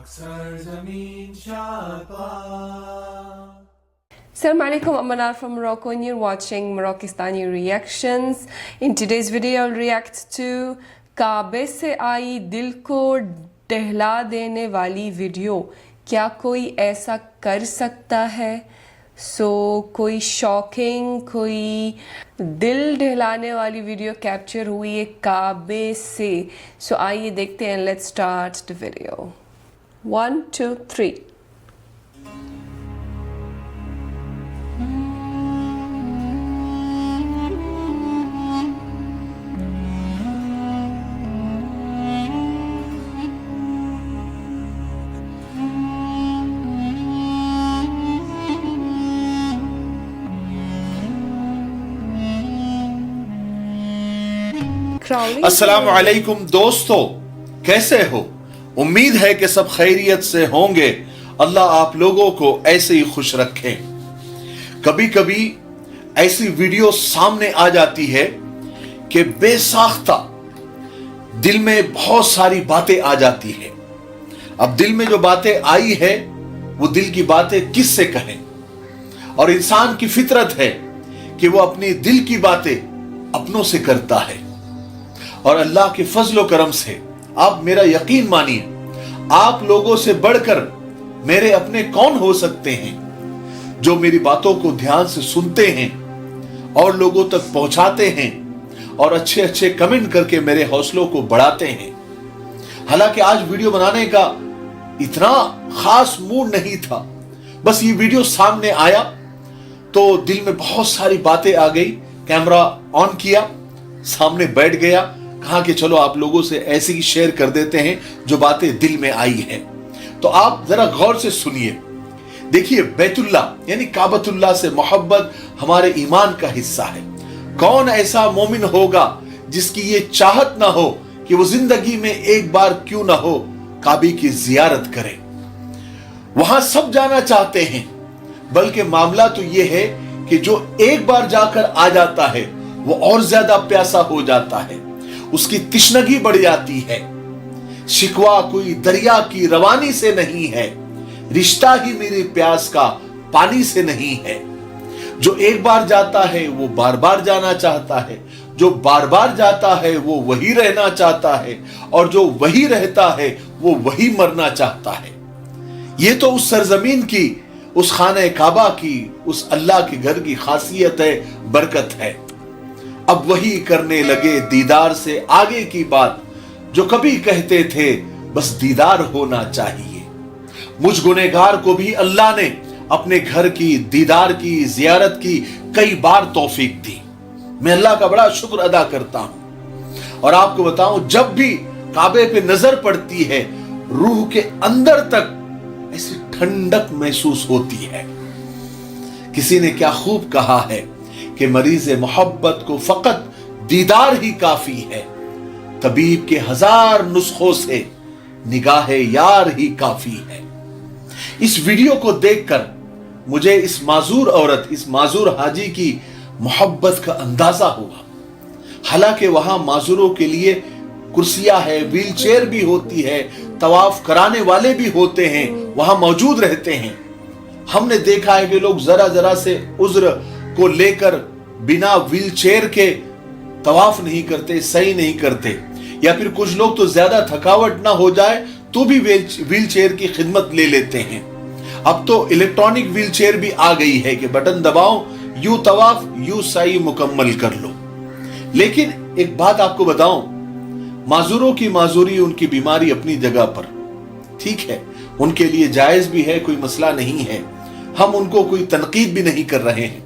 Assalamu alaikum, I'm Manar from Morocco and you're watching Moroccistani Reactions. In today's video I'll react to Kaabe se aayi dil ko dehla dene wali video. کیا کوئی ایسا کر سکتا ہے؟ کوئی shocking, کوئی دل دہلانے والی ویڈیو کیپچر ہوئی ہے کعبے سے. آئیے دیکھتے ہیں. Let's start the video. 1 2 3. السلام علیکم دوستو، کیسے ہو؟ امید ہے کہ سب خیریت سے ہوں گے. اللہ آپ لوگوں کو ایسے ہی خوش رکھیں. کبھی کبھی ایسی ویڈیو سامنے آ جاتی ہے کہ بے ساختہ دل میں بہت ساری باتیں آ جاتی ہیں. اب دل میں جو باتیں آئی ہے وہ دل کی باتیں کس سے کہیں؟ اور انسان کی فطرت ہے کہ وہ اپنی دل کی باتیں اپنوں سے کرتا ہے. اور اللہ کے فضل و کرم سے آپ میرا یقین مانیے، آپ لوگوں سے بڑھ کر میرے اپنے کون ہو سکتے ہیں جو میری باتوں کو دھیان سے سنتے ہیں اور لوگوں تک پہنچاتے ہیں اور اچھے اچھے کمنٹ کر کے میرے حوصلوں کو بڑھاتے ہیں. حالانکہ آج ویڈیو بنانے کا اتنا خاص موڈ نہیں تھا، بس یہ ویڈیو سامنے آیا تو دل میں بہت ساری باتیں آ گئی. کیمرہ آن کیا، سامنے بیٹھ گیا، کہا کہ چلو آپ لوگوں سے ایسے ہی شیئر کر دیتے ہیں جو باتیں دل میں آئی ہیں. تو آپ ذرا غور سے سنیے. دیکھیے، بیت اللہ یعنی کعبۃ اللہ سے محبت ہمارے ایمان کا حصہ ہے. کون ایسا مومن ہوگا جس کی یہ چاہت نہ ہو کہ وہ زندگی میں ایک بار کیوں نہ ہو کعبے کی زیارت کرے؟ وہاں سب جانا چاہتے ہیں، بلکہ معاملہ تو یہ ہے کہ جو ایک بار جا کر آ جاتا ہے وہ اور زیادہ پیاسا ہو جاتا ہے، اس کی تشنگی بڑھ جاتی ہے. شکوہ کوئی دریا کی روانی سے نہیں ہے، رشتہ ہی میری پیاس کا پانی سے نہیں ہے. جو ایک بار جاتا ہے وہ بار بار جانا چاہتا ہے، جو بار بار جاتا ہے وہ وہی رہنا چاہتا ہے، اور جو وہی رہتا ہے وہ وہی مرنا چاہتا ہے. یہ تو اس سرزمین کی، اس خانہ کعبہ کی، اس اللہ کے گھر کی خاصیت ہے، برکت ہے. اب وہی کرنے لگے دیدار سے آگے کی بات جو کبھی کہتے تھے بس دیدار ہونا چاہیے. مجھ گنہگار کو بھی اللہ نے اپنے گھر کی دیدار کی، زیارت کی کئی بار توفیق دی. میں اللہ کا بڑا شکر ادا کرتا ہوں. اور آپ کو بتاؤں، جب بھی کعبے پہ نظر پڑتی ہے روح کے اندر تک ایسی ٹھنڈک محسوس ہوتی ہے. کسی نے کیا خوب کہا ہے کہ مریض محبت کو فقط دیدار ہی کافی ہے، طبیب کے 1000 نسخوں سے نگاہ یار ہی کافی ہے. اس ویڈیو کو دیکھ کر مجھے اس معذور عورت، اس معذور حاجی کی محبت کا اندازہ ہوا. حالانکہ وہاں معذوروں کے لیے کرسیاں ہے، ویل چیئر بھی ہوتی ہے، طواف کرانے والے بھی ہوتے ہیں، وہاں موجود رہتے ہیں. ہم نے دیکھا ہے کہ لوگ ذرا ذرا سے عذر کو لے کر بنا ویل چیئر کے طواف نہیں کرتے، صحیح نہیں کرتے. یا پھر کچھ لوگ تو زیادہ تھکاوٹ نہ ہو جائے تو بھی ویل چیئر کی خدمت لے لیتے ہیں. اب تو الیکٹرانک ویل چیئر بھی آ گئی ہے کہ بٹن دباؤ، یوں طواف یوں سعی مکمل کر لو. لیکن ایک بات آپ کو بتاؤں، معذوروں کی معذوری، ان کی بیماری اپنی جگہ پر ٹھیک ہے، ان کے لیے جائز بھی ہے، کوئی مسئلہ نہیں ہے، ہم ان کو کوئی تنقید بھی نہیں کر رہے ہیں.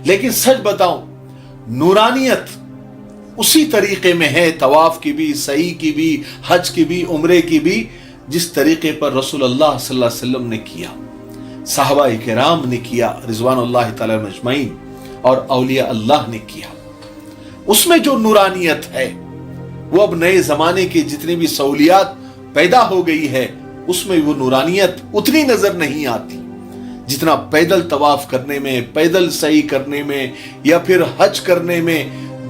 لیکن سچ بتاؤں، نورانیت اسی طریقے میں ہے، طواف کی بھی، سعی کی بھی، حج کی بھی، عمرے کی بھی، جس طریقے پر رسول اللہ صلی اللہ علیہ وسلم نے کیا، صحابہ کرام نے کیا رضوان اللہ تعالی اجمعین، اور اولیاء اللہ نے کیا. اس میں جو نورانیت ہے وہ اب نئے زمانے کے جتنے بھی سہولیات پیدا ہو گئی ہے اس میں وہ نورانیت اتنی نظر نہیں آتی جتنا پیدل طواف کرنے میں، پیدل سعی کرنے میں، یا پھر حج کرنے میں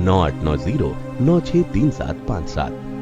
9890963757।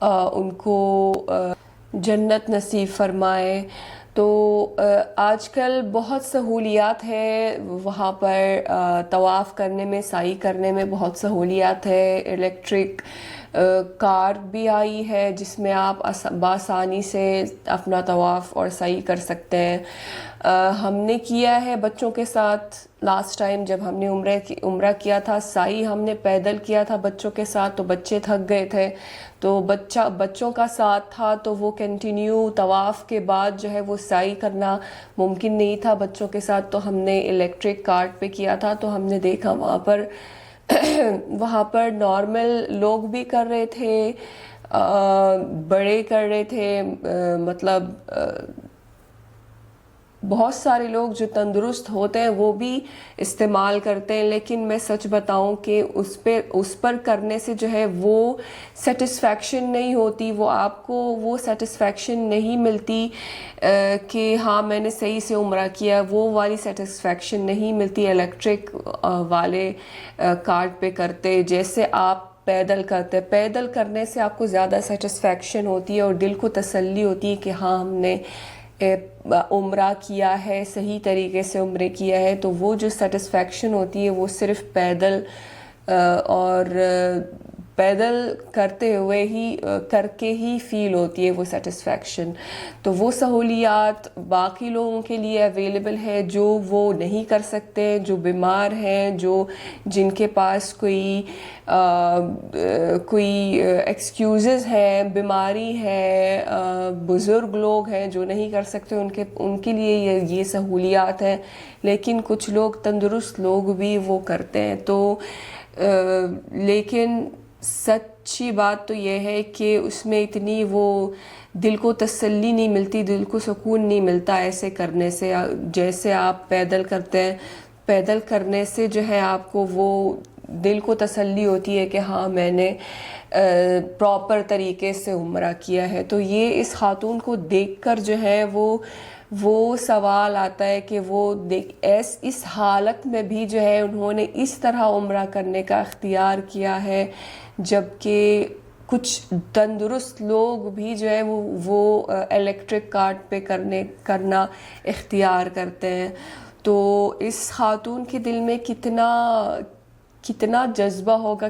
ان کو جنت نصیب فرمائے. تو آج کل بہت سہولیات ہے وہاں پر طواف کرنے میں, سعی کرنے میں بہت سہولیات ہے. الیکٹرک کار بھی آئی ہے جس میں آپ بآسانی سے اپنا طواف اور سعی کر سکتے ہیں. ہم نے کیا ہے بچوں کے ساتھ لاسٹ ٹائم جب ہم نے عمرہ کیا تھا, سعی ہم نے پیدل کیا تھا بچوں کے ساتھ, تو بچے تھک گئے تھے, تو بچوں کا ساتھ تھا تو وہ کنٹینیو طواف کے بعد جو ہے وہ سعی کرنا ممکن نہیں تھا بچوں کے ساتھ, تو ہم نے الیکٹرک کارٹ پہ کیا تھا. تو ہم نے دیکھا وہاں پر نارمل لوگ بھی کر رہے تھے, بڑے کر رہے تھے, مطلب بہت سارے لوگ جو تندرست ہوتے ہیں وہ بھی استعمال کرتے ہیں. لیکن میں سچ بتاؤں کہ اس پر کرنے سے جو ہے وہ سیٹسفیکشن نہیں ہوتی, وہ آپ کو وہ سیٹسفیکشن نہیں ملتی کہ ہاں میں نے صحیح سے عمرہ کیا, وہ والی سیٹسفیکشن نہیں ملتی الیکٹرک والے کارٹ پہ کرتے جیسے آپ پیدل کرتے. پیدل کرنے سے آپ کو زیادہ سیٹسفیکشن ہوتی ہے اور دل کو تسلی ہوتی ہے کہ ہاں ہم نے عمرہ کیا ہے, صحیح طریقے سے عمرے کیا ہے. تو وہ جو سیٹسفیکشن ہوتی ہے وہ صرف پیدل اور پیدل کرتے ہوئے ہی کر کے ہی فیل ہوتی ہے وہ سیٹسفیکشن. تو وہ سہولیات باقی لوگوں کے لیے اویلیبل ہے جو وہ نہیں کر سکتے, جو بیمار ہیں, جن کے پاس کوئی ایکسکیوزز ہیں, بیماری ہے, بزرگ لوگ ہیں جو نہیں کر سکتے, ان کے لیے یہ سہولیات ہیں. لیکن کچھ لوگ تندرست لوگ بھی وہ کرتے ہیں. تو لیکن سچی بات تو یہ ہے کہ اس میں اتنی وہ دل کو تسلی نہیں ملتی, دل کو سکون نہیں ملتا ایسے کرنے سے جیسے آپ پیدل کرتے ہیں. پیدل کرنے سے جو ہے آپ کو وہ دل کو تسلی ہوتی ہے کہ ہاں میں نے پراپر طریقے سے عمرہ کیا ہے. تو یہ اس خاتون کو دیکھ کر جو ہے وہ سوال آتا ہے کہ وہ اس حالت میں بھی جو ہے انہوں نے اس طرح عمرہ کرنے کا اختیار کیا ہے, جبکہ کچھ تندرست لوگ بھی جو ہے وہ الیکٹرک کارٹ پہ کرنا اختیار کرتے ہیں. تو اس خاتون کے دل میں کتنا جذبہ ہوگا,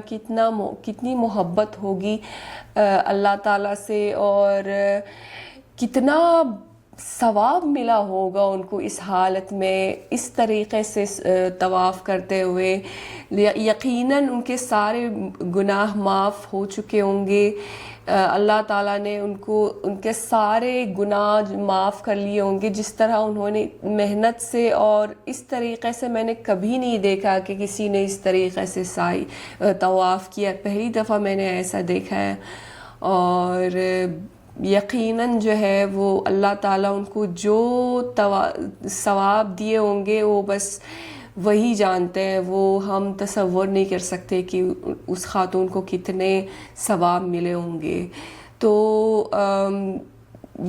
کتنی محبت ہوگی اللہ تعالیٰ سے, اور کتنا ثواب ملا ہوگا ان کو اس حالت میں اس طریقے سے طواف کرتے ہوئے. یقیناً ان کے سارے گناہ معاف ہو چکے ہوں گے, اللہ تعالیٰ نے ان کے سارے گناہ معاف کر لیے ہوں گے. جس طرح انہوں نے محنت سے اور اس طریقے سے میں نے کبھی نہیں دیکھا کہ کسی نے اس طریقے سے طواف کیا, پہلی دفعہ میں نے ایسا دیکھا ہے. اور یقیناً جو ہے وہ اللہ تعالیٰ ان کو جو ثواب دیے ہوں گے وہ بس وہی جانتے ہیں, وہ ہم تصور نہیں کر سکتے کہ اس خاتون کو کتنے ثواب ملے ہوں گے. تو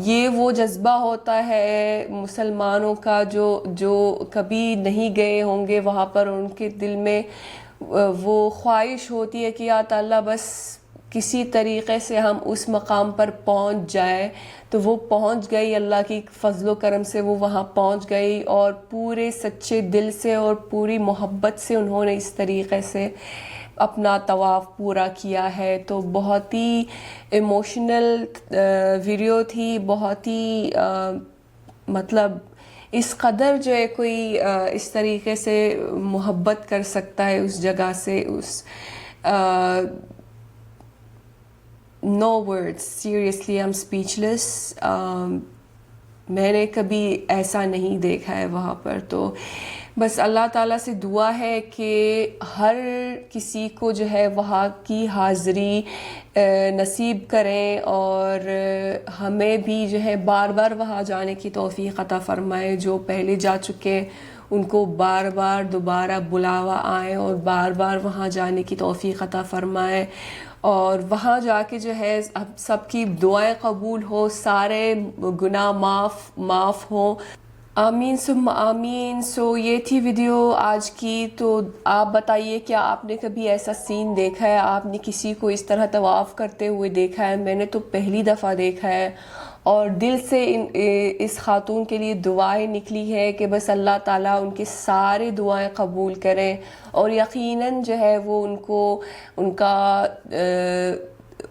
یہ وہ جذبہ ہوتا ہے مسلمانوں کا جو کبھی نہیں گئے ہوں گے وہاں پر, ان کے دل میں وہ خواہش ہوتی ہے کہ یا تعالیٰ بس کسی طریقے سے ہم اس مقام پر پہنچ جائے. تو وہ پہنچ گئی, اللہ کی فضل و کرم سے وہ وہاں پہنچ گئی, اور پورے سچے دل سے اور پوری محبت سے انہوں نے اس طریقے سے اپنا طواف پورا کیا ہے. تو بہت ہی ایموشنل ویڈیو تھی, بہت ہی مطلب اس قدر جو ہے کوئی اس طریقے سے محبت کر سکتا ہے اس جگہ سے, اس no words, seriously I'm speechless. میں نے کبھی ایسا نہیں دیکھا ہے وہاں پر. تو بس اللہ تعالیٰ سے دعا ہے کہ ہر کسی کو جو ہے وہاں کی حاضری نصیب کریں, اور ہمیں بھی جو ہے بار بار وہاں جانے کی توفیق عطا فرمائے. جو پہلے جا چکے ان کو بار بار دوبارہ بلاوا آئے اور بار بار وہاں جانے کی توفیق عطا فرمائے, اور وہاں جا کے جو ہے سب کی دعائیں قبول ہو, سارے گناہ معاف ہوں. آمین ثم آمین. سو یہ تھی ویڈیو آج کی. تو آپ بتائیے کیا آپ نے کبھی ایسا سین دیکھا ہے؟ آپ نے کسی کو اس طرح طواف کرتے ہوئے دیکھا ہے؟ میں نے تو پہلی دفعہ دیکھا ہے اور دل سے اس خاتون کے لیے دعائیں نکلی ہے کہ بس اللہ تعالیٰ ان کے سارے دعائیں قبول کریں اور یقیناً جو ہے وہ ان کا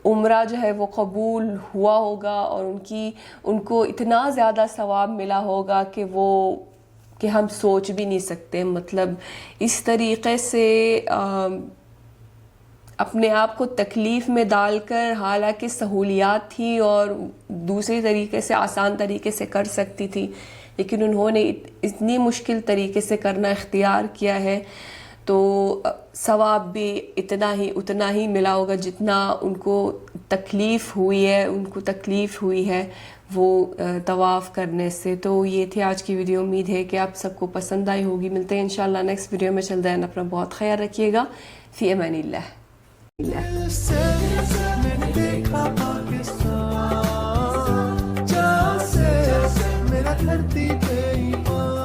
عمرہ جو ہے وہ قبول ہوا ہوگا اور ان کو اتنا زیادہ ثواب ملا ہوگا کہ ہم سوچ بھی نہیں سکتے. مطلب اس طریقے سے اپنے آپ کو تکلیف میں ڈال کر، حالانکہ سہولیات تھی اور دوسری طریقے سے آسان طریقے سے کر سکتی تھی، لیکن انہوں نے اتنی مشکل طریقے سے کرنا اختیار کیا ہے تو ثواب بھی اتنا ہی ملا ہوگا جتنا ان کو تکلیف ہوئی ہے وہ طواف کرنے سے. تو یہ تھی آج کی ویڈیو. امید ہے کہ آپ سب کو پسند آئی ہوگی. ملتے ہیں انشاءاللہ نیکسٹ ویڈیو میں. چل دین اپنا بہت خیال رکھیے گا. فی امان اللہ. میں نے دیکھا پاکستان جہاں سے میرا دھرتی پہ ایمان